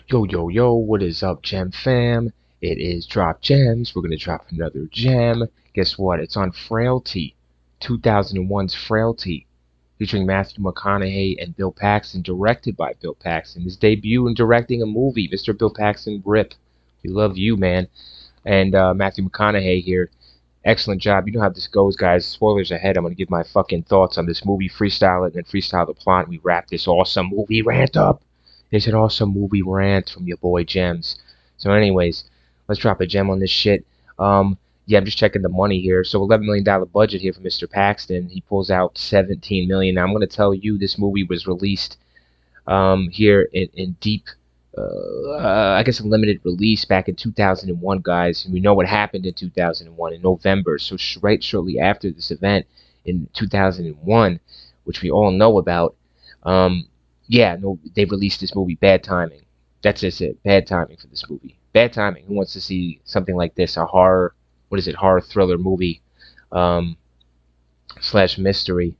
Yo, yo, yo, what is up, Gem fam? It is Drop Gems. We're gonna drop another gem. Guess what? It's on Frailty, 2001's Frailty, featuring Matthew McConaughey and Bill Paxton, directed by Bill Paxton. His debut in directing a movie, Mr. Bill Paxton, rip. We love you, man. And Matthew McConaughey here. Excellent job. You know how this goes, guys. Spoilers ahead. I'm gonna give my fucking thoughts on this movie, freestyle it, and then freestyle the plot, and we wrap this awesome movie rant up. There's an awesome movie rant from your boy Gems. So anyways, let's drop a gem on this shit. Yeah, I'm just checking the money here. So $11 million budget here for Mr. Paxton. He pulls out 17 million. Now I'm gonna tell you this movie was released here in deep I guess a limited release back in 2001, guys. And we know what happened in 2001 in November. So right shortly after this event in 2001, which we all know about, yeah, no, they released this movie. Bad timing. That's just it. Bad timing for this movie. Bad timing. Who wants to see something like this? A horror, what is it? Horror thriller movie, um, slash mystery,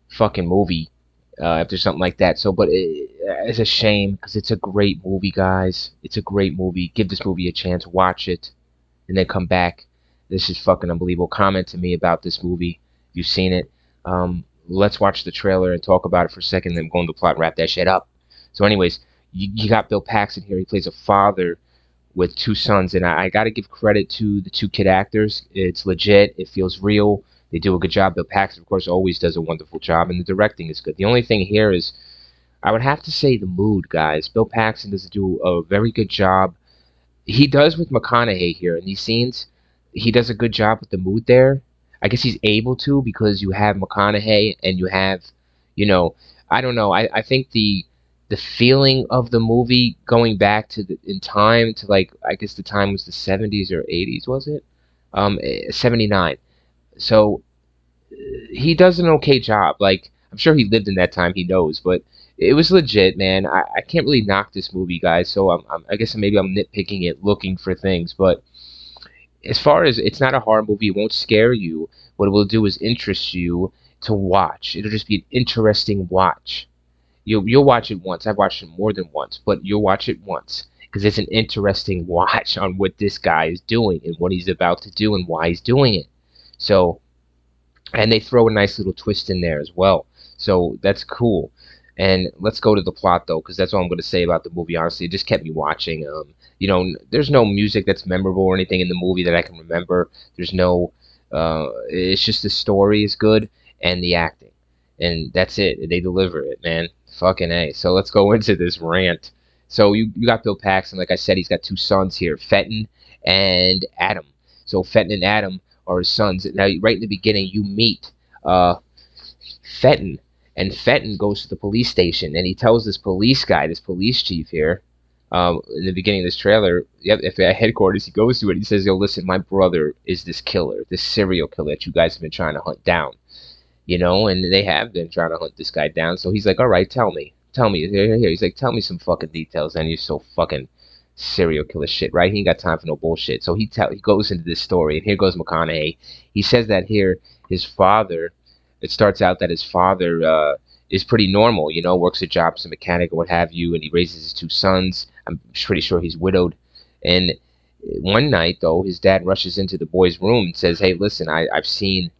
fucking movie. After something like that. So, but it's a shame because it's a great movie, guys. It's a great movie. Give this movie a chance. Watch it, and then come back. This is fucking unbelievable. Comment to me about this movie if you've seen it. Let's watch the trailer and talk about it for a second, then go into the plot and wrap that shit up. So, anyways, you got Bill Paxton here. He plays a father with two sons, and I got to give credit to the two kid actors. It's legit. It feels real. They do a good job. Bill Paxton, of course, always does a wonderful job, and the directing is good. The only thing here is, I would have to say the mood, guys. Bill Paxton does do a very good job. He does with McConaughey here in these scenes. He does a good job with the mood there. I guess he's able to because you have McConaughey and you have, you know, I don't know. I think the feeling of the movie going back to in time to like I guess the time was the 70s or 80s, was it? 79. So he does an okay job. Like I'm sure he lived in that time. He knows, but it was legit, man. I can't really knock this movie, guys. So I guess maybe I'm nitpicking it, looking for things. But as far as it's not a horror movie, it won't scare you. What it will do is interest you to watch. It'll just be an interesting watch. You'll watch it once. I've watched it more than once, but you'll watch it once because it's an interesting watch on what this guy is doing and what he's about to do and why he's doing it. So and they throw a nice little twist in there as well. So that's cool. And let's go to the plot though, because that's all I'm going to say about the movie. Honestly, it just kept me watching. There's no music that's memorable or anything in the movie that I can remember. There's no. It's just the story is good and the acting, and that's it. They deliver it, man. Fucking A. So let's go into this rant. So you got Bill Paxton, like I said, he's got two sons here, Fenton and Adam. So Fenton and Adam are his sons. Now, right in the beginning, you meet uh, Fenton, and Fenton goes to the police station, and he tells this police guy, this police chief here, in the beginning of this trailer, yep, if at headquarters, he goes to it, he says, yo, listen, my brother is this killer, this serial killer that you guys have been trying to hunt down, and they have been trying to hunt this guy down, so he's like, all right, tell me, here, he's like, tell me some fucking details, and you're so fucking serial killer shit, right? He ain't got time for no bullshit. So he goes into this story, and here goes McConaughey. He says that here his father. It starts out that his father is pretty normal, works a job as a mechanic or what have you, and he raises his two sons. I'm pretty sure he's widowed. And one night though, his dad rushes into the boy's room and says, "Hey, listen, I've seen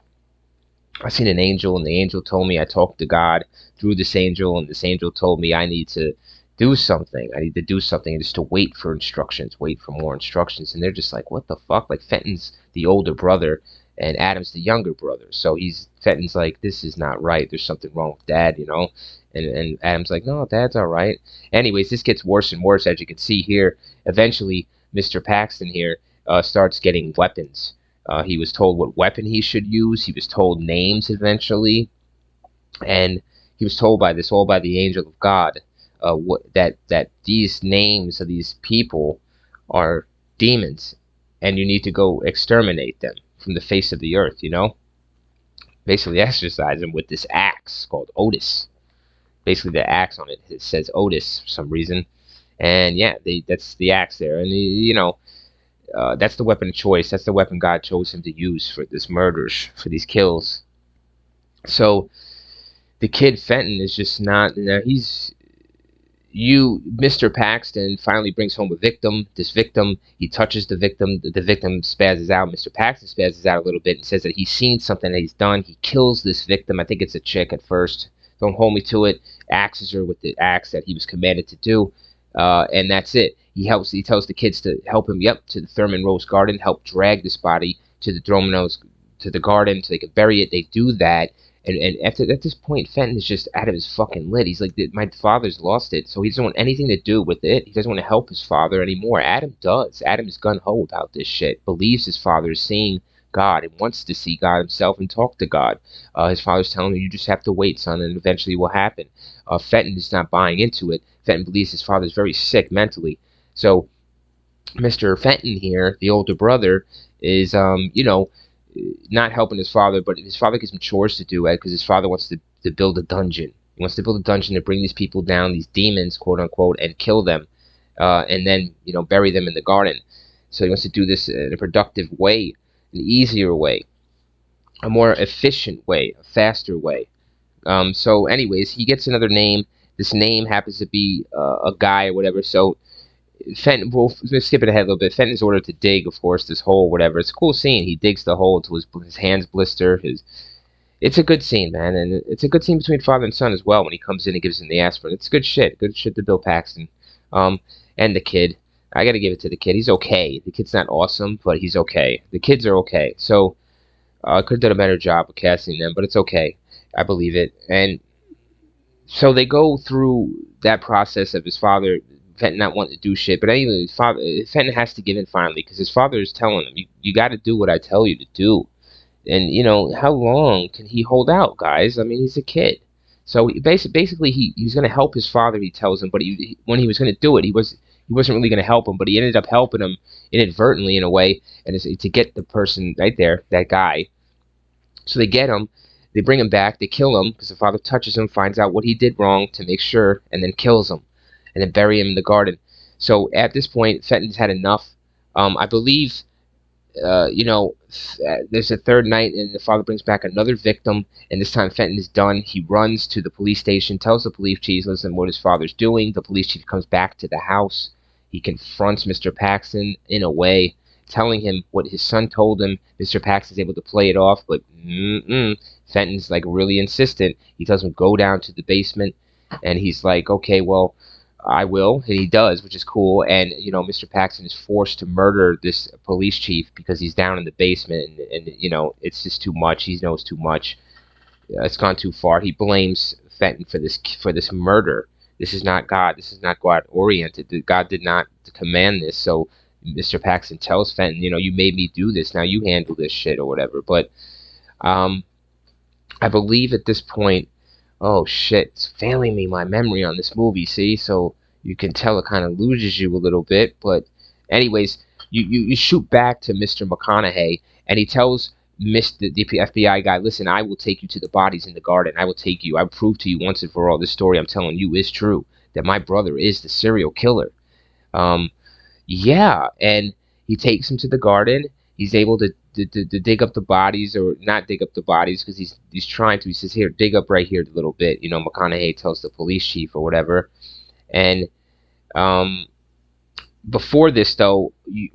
an angel, and the angel told me I talked to God through this angel, and this angel told me I need to do something. I need to do something, and just to wait for instructions, wait for more instructions." And they're just like, "What the fuck?" Like Fenton's the older brother, and Adam's the younger brother. So Fenton's like, "This is not right. There's something wrong with Dad." And Adam's like, "No, Dad's all right." Anyways, this gets worse and worse, as you can see here. Eventually, Mr. Paxton here starts getting weapons. He was told what weapon he should use. He was told names eventually, and he was told all by the angel of God, that these names of these people are demons, and you need to go exterminate them from the face of the earth. Basically exercise them with this axe called Otis. Basically, the axe on it says Otis for some reason, and yeah, that's the axe there, and that's the weapon of choice. That's the weapon God chose him to use for this murders, for these kills. So the kid Fenton is just not. Mr. Paxton finally brings home a victim. This victim, he touches the victim. The victim spazzes out. Mr. Paxton spazzes out a little bit and says that he's seen something that he's done. He kills this victim. I think it's a chick at first. Don't hold me to it. Axes her with the axe that he was commanded to do. And that's it. He tells the kids to help him, to the Thurman Rose Garden, help drag this body to the to the garden so they can bury it. They do that. And at this point, Fenton is just out of his fucking lid. He's like, my father's lost it, so he doesn't want anything to do with it. He doesn't want to help his father anymore. Adam does. Adam is gung-ho about this shit. Believes his father is seeing God and wants to see God himself and talk to God. His father's telling him, you just have to wait, son, and eventually it will happen. Fenton is not buying into it. Fenton believes his father is very sick mentally. So Mr. Fenton here, the older brother, is, not helping his father, but his father gives him chores to do, because his father wants to build a dungeon. He wants to build a dungeon to bring these people down, these demons, quote unquote, and kill them, and then, bury them in the garden. So he wants to do this in a productive way, an easier way, a more efficient way, a faster way. So anyways, he gets another name. This name happens to be a guy or whatever, so Fenton, we'll skip it ahead a little bit. Fenton's ordered to dig, of course, this hole, whatever. It's a cool scene. He digs the hole until his hands blister. It's a good scene, man, and it's a good scene between father and son as well. When he comes in and gives him the aspirin, it's good shit to Bill Paxton, and the kid. I gotta give it to the kid. He's okay. The kid's not awesome, but he's okay. The kids are okay. So I could have done a better job of casting them, but it's okay. I believe it. And so they go through that process of his father, Fenton not wanting to do shit, but anyway, Fenton has to give in finally, because his father is telling him, you got to do what I tell you to do. And, how long can he hold out, guys? I mean, he's a kid. So basically, he's going to help his father, he tells him, but when he was going to do it, he wasn't really going to help him, but he ended up helping him inadvertently in a way, and it's to get the person right there, that guy. So they get him, they bring him back, they kill him, because the father touches him, finds out what he did wrong to make sure, and then kills him. And then bury him in the garden. So at this point, Fenton's had enough. I believe, there's a third night, and the father brings back another victim, and this time Fenton is done. He runs to the police station, tells the police chief, listen, what his father's doing. The police chief comes back to the house. He confronts Mr. Paxton in a way, telling him what his son told him. Mr. Paxton's able to play it off, but Fenton's like really insistent. He tells him go down to the basement, and he's like, okay, well, I will, and he does, which is cool. And Mr. Paxton is forced to murder this police chief because he's down in the basement, and it's just too much. He knows too much. It's gone too far. He blames Fenton for this murder. This is not God. This is not God oriented. God did not command this. So Mr. Paxton tells Fenton, you made me do this. Now you handle this shit or whatever. But I believe at this point. Oh shit, it's failing me, my memory on this movie, see? So you can tell it kind of loses you a little bit. But anyways, you shoot back to Mr. McConaughey, and he tells the FBI guy, listen, I will take you to the bodies in the garden. I will take you. I will prove to you once and for all this story I'm telling you is true, that my brother is the serial killer. Yeah, and he takes him to the garden. He's able to dig up the bodies, or not dig up the bodies, because he's trying to. He says, here, dig up right here a little bit. McConaughey tells the police chief or whatever. And before this, though,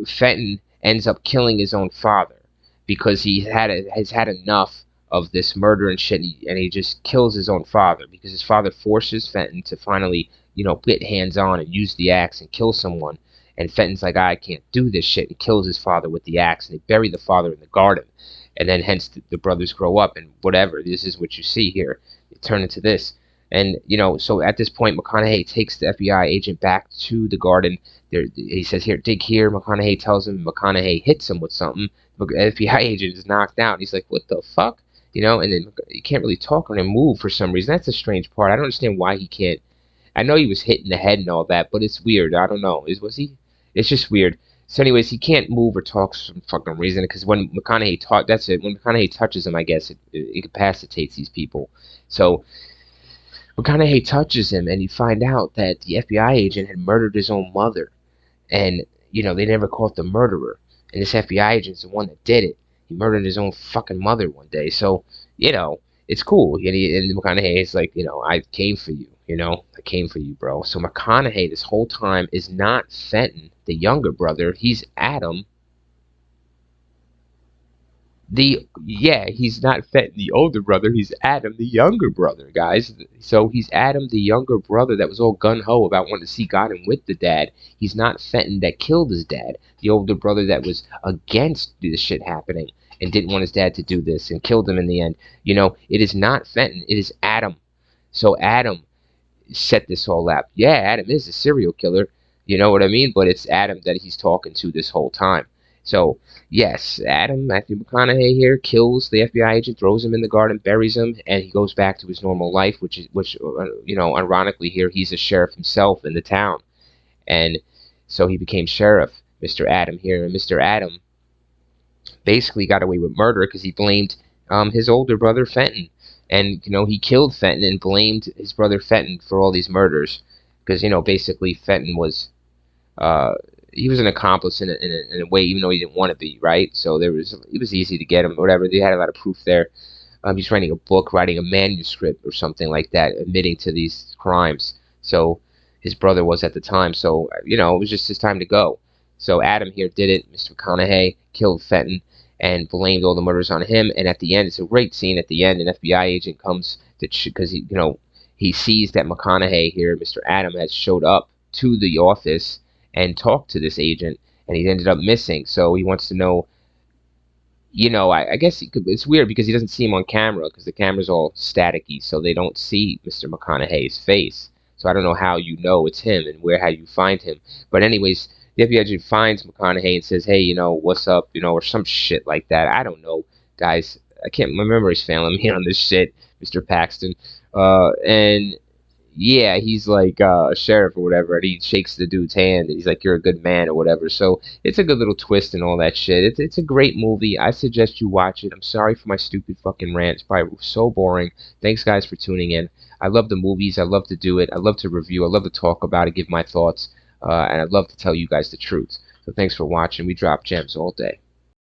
Fenton ends up killing his own father because has had enough of this murder and shit, and he just kills his own father because his father forces Fenton to finally, get hands-on and use the axe and kill someone. And Fenton's like, I can't do this shit. He kills his father with the axe, and they bury the father in the garden. And then hence the brothers grow up, and whatever. This is what you see here. It turned into this. And, so at this point, McConaughey takes the FBI agent back to the garden. He says, here, dig here. McConaughey tells him. McConaughey hits him with something. The FBI agent is knocked out. He's like, what the fuck? And then he can't really talk or move for some reason. That's the strange part. I don't understand why he can't. I know he was hit in the head and all that, but it's weird. I don't know. Was he? It's just weird. So anyways, he can't move or talk for some fucking reason, because when McConaughey that's it. When McConaughey touches him, I guess it incapacitates these people. So McConaughey touches him, and you find out that the FBI agent had murdered his own mother, and they never caught the murderer. And this FBI agent's the one that did it. He murdered his own fucking mother one day. So it's cool. And McConaughey is like, I came for you. You know, I came for you, bro. So McConaughey this whole time is not Fenton, the younger brother. He's Adam, he's not Fenton, the older brother. He's Adam, the younger brother, guys. So he's Adam, the younger brother that was all gun ho about wanting to see God and with the dad. He's not Fenton that killed his dad, the older brother that was against this shit happening and didn't want his dad to do this and killed him in the end. You know, it is not Fenton. It is Adam. So Adam set this all up. Yeah, Adam is a serial killer. You know what I mean? But it's Adam that he's talking to this whole time. So, yes, Adam, Matthew McConaughey here, kills the FBI agent, throws him in the garden, buries him, and he goes back to his normal life, which you know, ironically here, he's a sheriff himself in the town. And so he became sheriff, Mr. Adam here. And Mr. Adam basically got away with murder because he blamed his older brother Fenton, and you know he killed Fenton and blamed his brother Fenton for all these murders because you know basically Fenton was uh, he was an accomplice in a way even though he didn't want to be, right? So it was easy to get him, whatever. They had a lot of proof there. He's writing a book, writing a manuscript or something like that, admitting to these crimes. So his brother was at the time. So you know, it was just his time to go. So Adam here did it. Mr. McConaughey killed Fenton and blamed all the murders on him. And at the end, it's a great scene. At the end, an FBI agent comes to because he, you know, he sees that McConaughey here, Mr. Adam, has showed up to the office and talked to this agent, and he ended up missing. So he wants to know, you know, I guess it's weird because he doesn't see him on camera because the camera's all staticky, so they don't see Mr. McConaughey's face. So I don't know how you know it's him and how you find him. But anyways, the FBI agent finds McConaughey and says, "Hey, you know, what's up?" You know, or some shit like that. I don't know, guys. I can't. My memory's failing me on this shit, Mr. Paxton. And yeah, he's like a sheriff or whatever, and he shakes the dude's hand, and he's like, "You're a good man," or whatever. So it's a good little twist and all that shit. It's a great movie. I suggest you watch it. I'm sorry for my stupid fucking rant. It's probably so boring. Thanks, guys, for tuning in. I love the movies. I love to do it. I love to review. I love to talk about it, give my thoughts, and I'd love to tell you guys the truth. So thanks for watching. We drop gems all day.